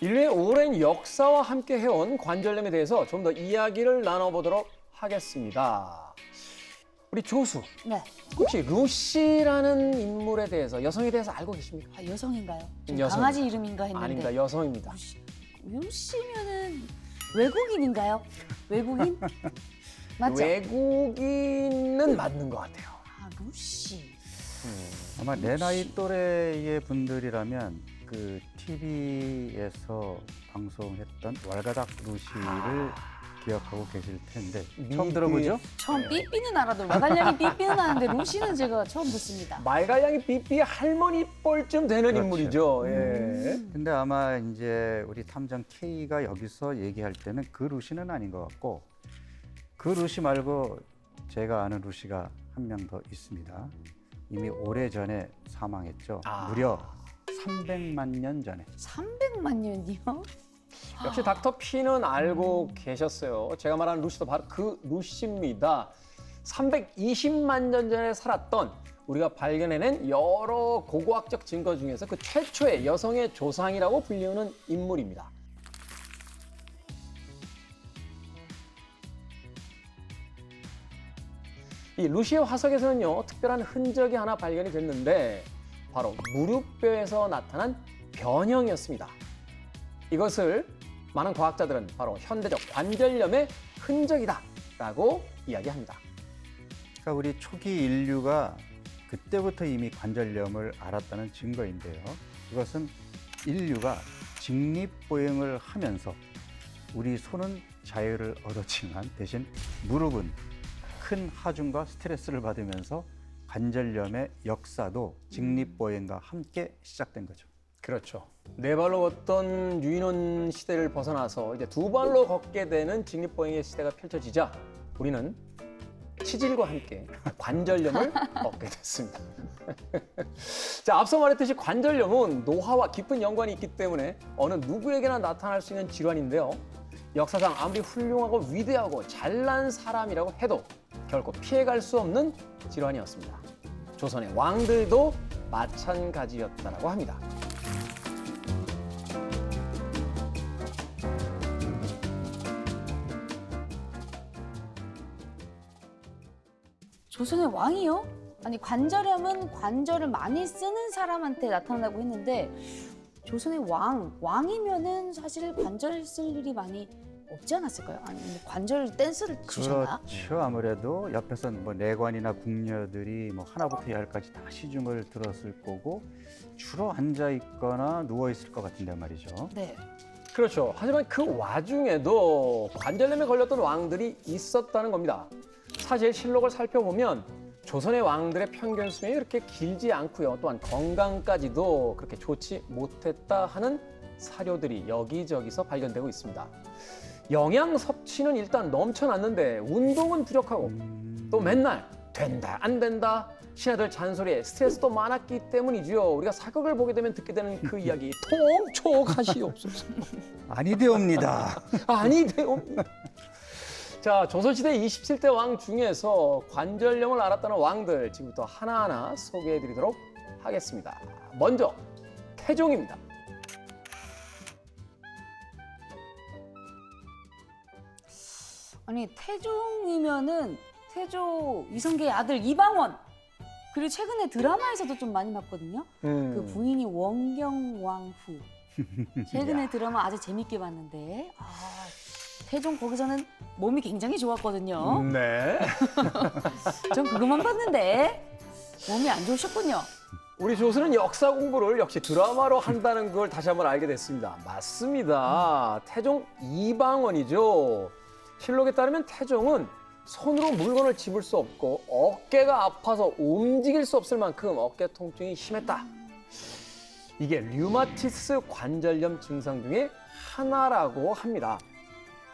인류의 오랜 역사와 함께 해온 관절염에 대해서 좀 더 이야기를 나눠보도록 하겠습니다. 우리 조수, 네. 혹시 루시라는 인물에 대해서, 여성에 대해서 알고 계십니까? 아, 여성인가요? 좀 여성. 강아지 이름인가 했는데. 아닙니다. 여성입니다. 루시면은 외국인인가요? 외국인? 맞죠? 외국인은 맞는 것 같아요. 아, 루시. 아마 내 나이 또래의 분들이라면 그 TV에서 방송했던 왈가닥 루시를 기억하고 계실 텐데 처음 들어보죠? 처음 삐삐는 알아도 말갈량이 삐삐는 아는데 루시는 제가 처음 듣습니다. 말갈량이 삐삐 할머니 뻘쯤 되는 그렇죠. 인물이죠. 예. 근데 아마 이제 우리 탐정 K가 여기서 얘기할 때는 그 루시는 아닌 것 같고 그 루시 말고 제가 아는 루시가 한 명 더 있습니다. 이미 오래전에 사망했죠. 무려 300만 년 전에. 300만 년이요? 역시 닥터 P는 알고 계셨어요. 제가 말하는 루시도 바로 그 루시입니다. 320만 년 전에 살았던 우리가 발견해낸 여러 고고학적 증거 중에서 그 최초의 여성의 조상이라고 불리우는 인물입니다. 이 루시의 화석에서는요, 특별한 흔적이 하나 발견이 됐는데 바로 무릎뼈에서 나타난 변형이었습니다. 이것을 많은 과학자들은 바로 현대적 관절염의 흔적이다라고 이야기합니다. 그러니까 우리 초기 인류가 그때부터 이미 관절염을 알았다는 증거인데요. 이것은 인류가 직립보행을 하면서 우리 손은 자유를 얻었지만 대신 무릎은 큰 하중과 스트레스를 받으면서 관절염의 역사도 직립보행과 함께 시작된 거죠. 그렇죠. 네 발로 걷던 유인원 시대를 벗어나서 이제 두 발로 걷게 되는 직립보행의 시대가 펼쳐지자 우리는 치질과 함께 관절염을 얻게 됐습니다. 자, 앞서 말했듯이 관절염은 노화와 깊은 연관이 있기 때문에 어느 누구에게나 나타날 수 있는 질환인데요. 역사상 아무리 훌륭하고 위대하고 잘난 사람이라고 해도 결코 피해갈 수 없는 질환이었습니다. 조선의 왕들도 마찬가지였다고 합니다. 조선의 왕이요? 아니 관절염은 관절을 많이 쓰는 사람한테 나타난다고 했는데 조선의 왕이면은 사실 관절 쓸 일이 많이 없지 않았을까요? 아니면 관절 댄스를 추셨나? 그렇죠. 아무래도 옆에서 뭐 내관이나 궁녀들이 뭐 하나부터 열까지 다 시중을 들었을 거고 주로 앉아 있거나 누워 있을 것 같은데 말이죠. 네. 그렇죠. 하지만 그 와중에도 관절염에 걸렸던 왕들이 있었다는 겁니다. 사실 실록을 살펴보면 조선의 왕들의 평균 수명이 그렇게 길지 않고요. 또한 건강까지도 그렇게 좋지 못했다 하는 사료들이 여기저기서 발견되고 있습니다. 영양 섭취는 일단 넘쳐났는데 운동은 부족하고 또 맨날 된다 안 된다 신하들 잔소리에 스트레스도 많았기 때문이죠. 우리가 사극을 보게 되면 듣게 되는 그 이야기 통촉하시옵소서. 아니되옵니다. 아니되옵니다. 자, 조선시대 27대 왕 중에서 관절염을 앓았다는 왕들 지금부터 하나하나 소개해드리도록 하겠습니다. 먼저 태종입니다. 아니 태종이면은 태조 이성계의 아들 이방원 그리고 최근에 드라마에서도 좀 많이 봤거든요. 그 부인이 원경왕후. 최근에 드라마 아주 재밌게 봤는데 태종 거기서는 몸이 굉장히 좋았거든요. 네. 전 그것만 봤는데 몸이 안 좋으셨군요. 우리 조수는 역사 공부를 역시 드라마로 한다는 걸 다시 한번 알게 됐습니다. 맞습니다. 태종 이방원이죠. 실록에 따르면 태종은 손으로 물건을 집을 수 없고 어깨가 아파서 움직일 수 없을 만큼 어깨 통증이 심했다. 이게 류마티스 관절염 증상 중에 하나라고 합니다.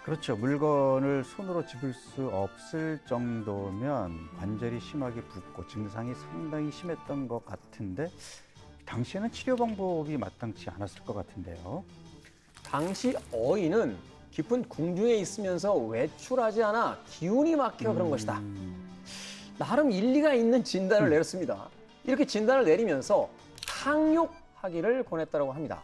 그렇죠. 물건을 손으로 집을 수 없을 정도면 관절이 심하게 붓고 증상이 상당히 심했던 것 같은데 당시에는 치료 방법이 마땅치 않았을 것 같은데요. 당시 어인은 깊은 궁중에 있으면서 외출하지 않아 기운이 막혀 그런 것이다. 나름 일리가 있는 진단을 내렸습니다. 이렇게 진단을 내리면서 탕욕하기를 권했다고 합니다.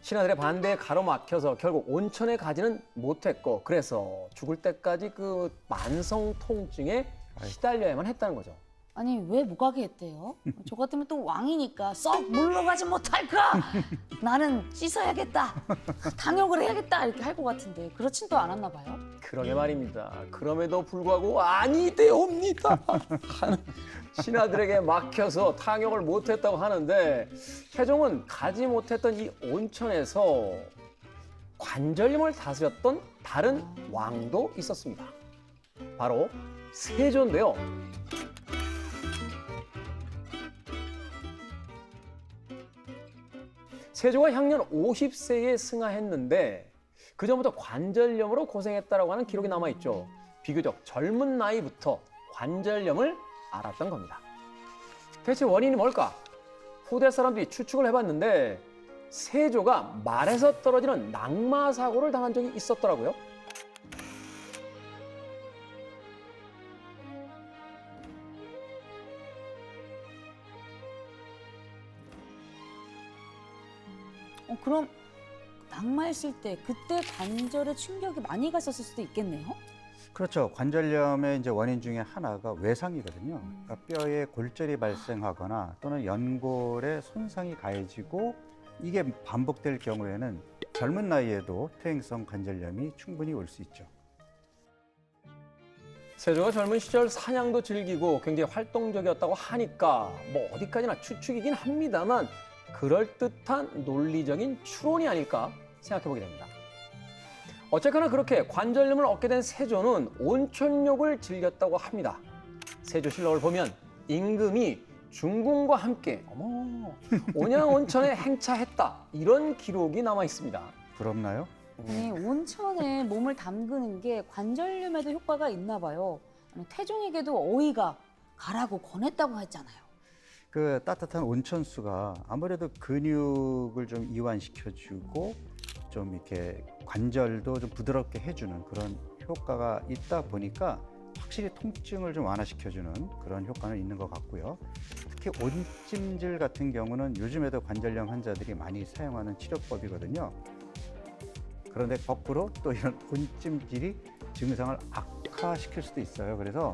신하들의 반대에 가로막혀서 결국 온천에 가지는 못했고 그래서 죽을 때까지 그 만성 통증에 시달려야만 했다는 거죠. 아니 왜 못 가게 했대요? 저 같으면 또 왕이니까 썩 물러가지 못할까? 나는 씻어야겠다. 당역을 해야겠다 이렇게 할 것 같은데 그렇진 또 않았나 봐요. 그러게 말입니다. 그럼에도 불구하고 아니되옵니다 하는 신하들에게 막혀서 탕역을 못했다고 하는데 세종은 가지 못했던 이 온천에서 관절염을 다스렸던 다른 왕도 있었습니다. 바로 세조인데요. 세조가 향년 50세에 승하했는데 그 전부터 관절염으로 고생했다라고 하는 기록이 남아있죠. 비교적 젊은 나이부터 관절염을 앓았던 겁니다. 대체 원인이 뭘까? 후대 사람들이 추측을 해봤는데 세조가 말에서 떨어지는 낙마 사고를 당한 적이 있었더라고요. 그럼 낙마했을 때 그때 관절에 충격이 많이 갔었을 수도 있겠네요. 그렇죠. 관절염의 이제 원인 중에 하나가 외상이거든요. 그러니까 뼈에 골절이 발생하거나 또는 연골에 손상이 가해지고 이게 반복될 경우에는 젊은 나이에도 퇴행성 관절염이 충분히 올 수 있죠. 세조가 젊은 시절 사냥도 즐기고 굉장히 활동적이었다고 하니까 뭐 어디까지나 추측이긴 합니다만 그럴듯한 논리적인 추론이 아닐까 생각해보게 됩니다. 어쨌거나 그렇게 관절염을 얻게 된 세조는 온천욕을 즐겼다고 합니다. 세조실록을 보면 임금이 중궁과 함께 온양 온천에 행차했다 이런 기록이 남아 있습니다. 부럽나요? 아니, 온천에 몸을 담그는 게 관절염에도 효과가 있나 봐요. 아니, 태종에게도 어이가 가라고 권했다고 했잖아요. 그 따뜻한 온천수가 아무래도 근육을 좀 이완시켜주고 좀 이렇게 관절도 좀 부드럽게 해주는 그런 효과가 있다 보니까 확실히 통증을 좀 완화시켜주는 그런 효과는 있는 것 같고요. 특히 온찜질 같은 경우는 요즘에도 관절염 환자들이 많이 사용하는 치료법이거든요. 그런데 거꾸로 또 이런 온찜질이 증상을 악화시킬 수도 있어요. 그래서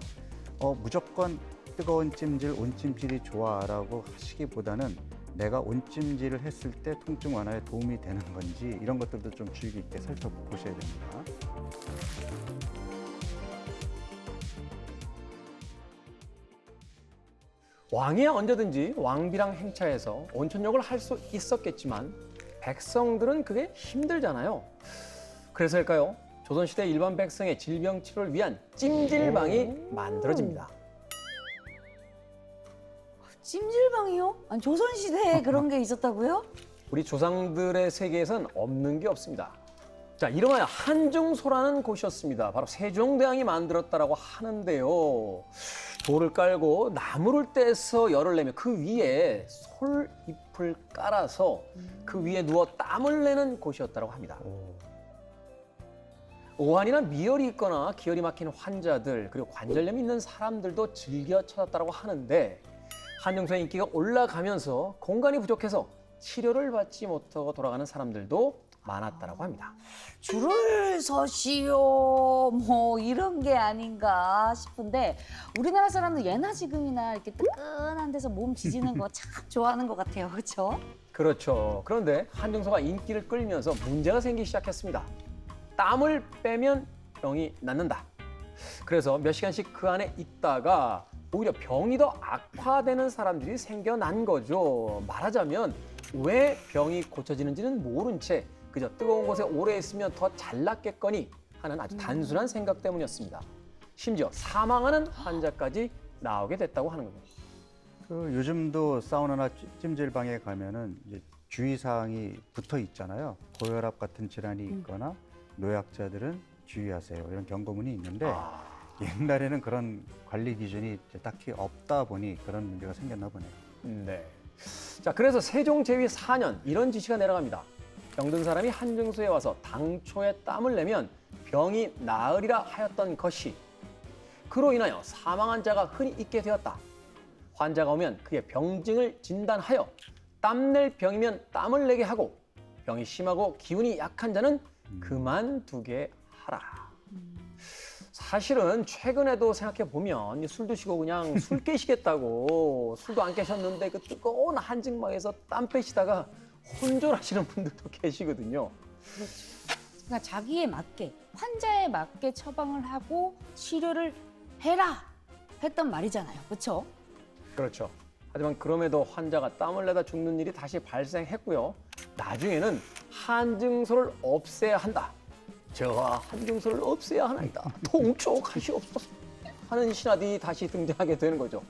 무조건 뜨거운 찜질, 온찜질이 좋아라고 하시기보다는 내가 온찜질을 했을 때 통증 완화에 도움이 되는 건지 이런 것들도 좀 주의 깊게 살펴보셔야 됩니다. 왕이야 언제든지 왕비랑 행차해서 온천욕을 할 수 있었겠지만 백성들은 그게 힘들잖아요. 그래서일까요? 조선시대 일반 백성의 질병 치료를 위한 찜질방이 만들어집니다. 찜질방이요? 아니, 조선시대에 그런 게 있었다고요? 우리 조상들의 세계에선 없는 게 없습니다. 자, 이름하여 한중소라는 곳이었습니다. 바로 세종대왕이 만들었다라고 하는데요. 돌을 깔고 나무를 떼서 열을 내면 그 위에 솔잎을 깔아서 그 위에 누워 땀을 내는 곳이었다고 합니다. 오한이나 미열이 있거나 기혈이 막힌 환자들 그리고 관절염이 있는 사람들도 즐겨 찾았다고 하는데 한중소의 인기가 올라가면서 공간이 부족해서 치료를 받지 못하고 돌아가는 사람들도 많았다고 합니다. 줄을 서시오 뭐 이런 게 아닌가 싶은데 우리나라 사람들 예나 지금이나 이렇게 뜨끈한 데서 몸 지지는 거 참 좋아하는 것 같아요. 그렇죠? 그렇죠. 그런데 한중소가 인기를 끌면서 문제가 생기기 시작했습니다. 땀을 빼면 병이 낫는다. 그래서 몇 시간씩 그 안에 있다가 오히려 병이 더 악화되는 사람들이 생겨난 거죠. 말하자면 왜 병이 고쳐지는지는 모른 채 그저 뜨거운 곳에 오래 있으면 더 잘 낫겠거니 하는 아주 단순한 생각 때문이었습니다. 심지어 사망하는 환자까지 나오게 됐다고 하는 겁니다. 그 요즘도 사우나나 찜질방에 가면은 이제 주의사항이 붙어 있잖아요. 고혈압 같은 질환이 있거나 노약자들은 주의하세요. 이런 경고문이 있는데 옛날에는 그런 관리 기준이 딱히 없다 보니 그런 문제가 생겼나 보네요. 네. 자, 그래서 세종 제위 4년 이런 지시가 내려갑니다. 병든 사람이 한중소에 와서 당초에 땀을 내면 병이 나으리라 하였던 것이 그로 인하여 사망한 자가 흔히 있게 되었다. 환자가 오면 그의 병증을 진단하여 땀낼 병이면 땀을 내게 하고 병이 심하고 기운이 약한 자는 그만두게 하라. 사실은 최근에도 생각해 보면 술 드시고 그냥 술 깨시겠다고 술도 안 깨셨는데 그 뜨거운 한증막에서 땀 빼시다가 혼절하시는 분들도 계시거든요. 그러니까 자기에 맞게 환자에 맞게 처방을 하고 치료를 해라 했던 말이잖아요. 그렇죠? 그렇죠. 하지만 그럼에도 환자가 땀을 내다 죽는 일이 다시 발생했고요. 나중에는 한증소를 없애야 한다. 저하 한증소를 없애야 하나이다. 통촉하시옵소서 하는 신하들이 다시 등장하게 되는 거죠.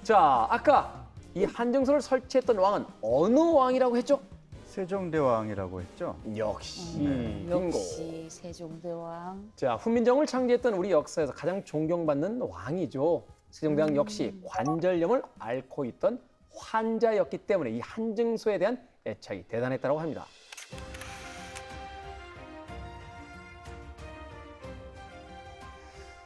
자, 아까 이 한증소를 설치했던 왕은 어느 왕이라고 했죠? 세종대왕이라고 했죠. 역시 빙고. 역시 세종대왕. 자, 훈민정음을 창제했던 우리 역사에서 가장 존경받는 왕이죠. 세종대왕 역시 관절염을 앓고 있던 환자였기 때문에 이 한증소에 대한 애착이 대단했다고 합니다.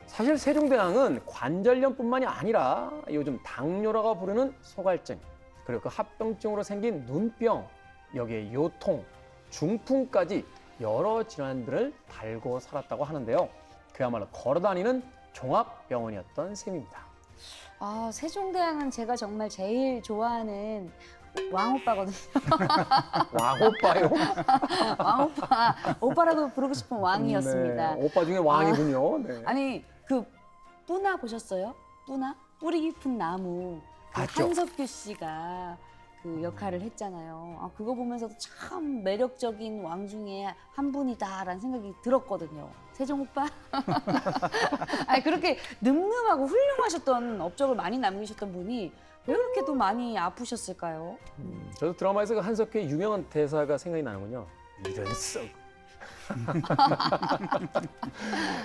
사실 세종대왕은 관절염뿐만이 아니라 요즘 당뇨라고 부르는 소갈증, 그리고 그 합병증으로 생긴 눈병, 여기에 요통, 중풍까지 여러 질환들을 달고 살았다고 하는데요. 그야말로 걸어다니는 종합병원이었던 셈입니다. 아, 세종대왕은 제가 정말 제일 좋아하는 왕오빠거든요. 왕오빠요? 왕오빠, 오빠라고 부르고 싶은 왕이었습니다. 네, 오빠 중에 왕이군요. 네. 아니, 그 뿌나 보셨어요? 뿌나? 뿌리 깊은 나무. 그 봤죠. 한석규 씨가 그 역할을 했잖아요. 아, 그거 보면서도 참 매력적인 왕 중에 한 분이다라는 생각이 들었거든요. 세종 오빠? 아니, 그렇게 늠름하고 훌륭하셨던 업적을 많이 남기셨던 분이 왜 그렇게 또 많이 아프셨을까요? 저도 드라마에서 그 한석규의 유명한 대사가 생각이 나는군요. 이런 썩.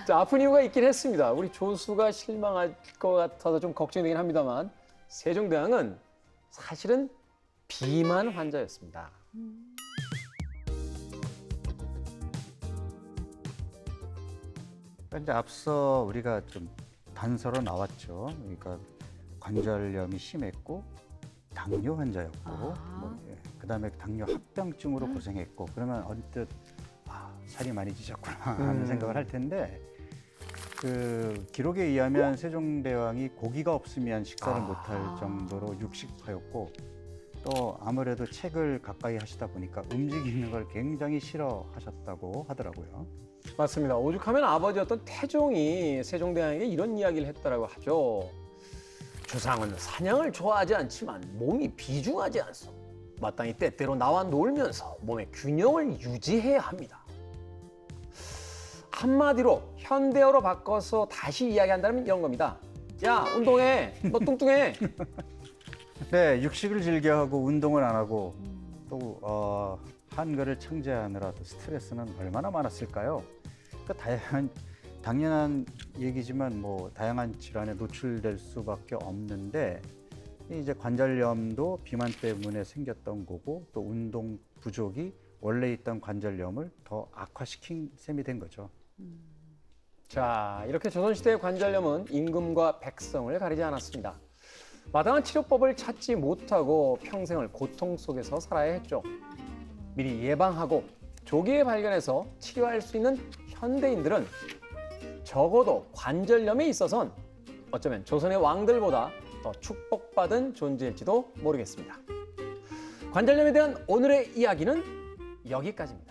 자, 아픈 이유가 있긴 했습니다. 우리 조수가 실망할 것 같아서 좀 걱정되긴 합니다만 세종대왕은 사실은 비만 환자였습니다. 이제 앞서 우리가 좀 단서로 나왔죠. 그러니까 관절염이 심했고 당뇨 환자였고 그다음에 당뇨 합병증으로 고생했고 그러면 언뜻 살이 많이 찌셨구나 하는 생각을 할 텐데 그 기록에 의하면 세종대왕이 고기가 없으면 식사를 못할 정도로 육식파였고 또 아무래도 책을 가까이 하시다 보니까 움직이는 걸 굉장히 싫어하셨다고 하더라고요. 맞습니다. 오죽하면 아버지였던 태종이 세종대왕에게 이런 이야기를 했다라고 하죠. 주상은 사냥을 좋아하지 않지만 몸이 비중하지 않소. 마땅히 때때로 나와 놀면서 몸의 균형을 유지해야 합니다. 한마디로 현대어로 바꿔서 다시 이야기한다면 이런 겁니다. 야, 운동해. 너 뚱뚱해. 네, 육식을 즐겨하고 운동을 안 하고 또 한글을 창제하느라도 스트레스는 얼마나 많았을까요? 그러니까 당연한 얘기지만 뭐 다양한 질환에 노출될 수밖에 없는데 이제 관절염도 비만 때문에 생겼던 거고 또 운동 부족이 원래 있던 관절염을 더 악화시킨 셈이 된 거죠. 자, 이렇게 조선시대의 관절염은 임금과 백성을 가리지 않았습니다. 마땅한 치료법을 찾지 못하고 평생을 고통 속에서 살아야 했죠. 미리 예방하고 조기에 발견해서 치료할 수 있는 현대인들은 적어도 관절염에 있어서는 어쩌면 조선의 왕들보다 더 축복받은 존재일지도 모르겠습니다. 관절염에 대한 오늘의 이야기는 여기까지입니다.